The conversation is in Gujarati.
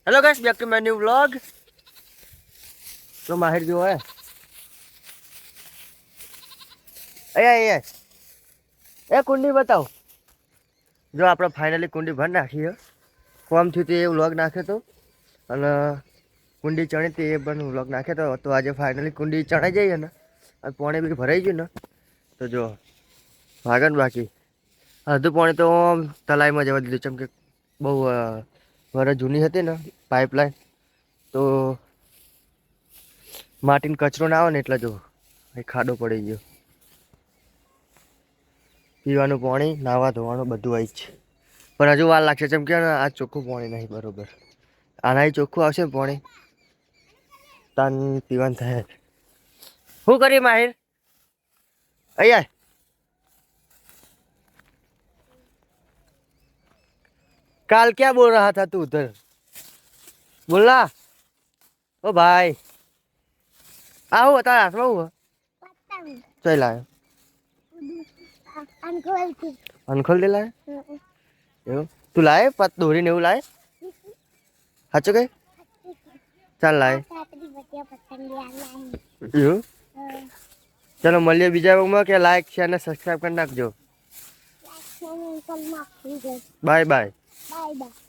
Hello guys, back to my new vlog. तो माहिर जो है ए कुंडी बताओ जो આપણે ફાઇનલી કુંડી ભર નાખી છે ફોર્મ થયું તે વ્લોગ નાખ્યો તો અને કુંડી ચણી તે પણ વ્લોગ નાખ્યો તો આજે ફાઇનલી કુંડી ચણાઈ જઈએ ને અને પાણી બી ભરાઈ ગયું ને તો જો ભાગન બાકી અડધું પાણી તો તલાઈમાં જવા દીધું ચમ કે બહુ વર્ષ જૂની હતી ને પાઇપલાઇન તો માટીનો કચરો ના આવે ને એટલે જો ખાડો પડી ગયો પીવાનું પાણી નાવા ધોવાનું બધું આવી છે પણ હજુ વાર લાગશે જેમ કે આ ચોખ્ખું પાણી નહીં બરોબર આનાથી ચોખ્ખું આવશે ને પાણી તાન પીવાનું થાય શું કરીએ માહિર અહીંયા काल क्या बोल रहा था तू उधर बोलना ओ भाई आओ तारा हाथ में हुआ चल आयो अनखोल दे लाए तू लाए पत दोरी ने लाए हाचो के चल लाए चलो मलिए बीजा में के लाइक शेयर ने सब्सक्राइब कर नाखजो बाय बाय. Bye bye.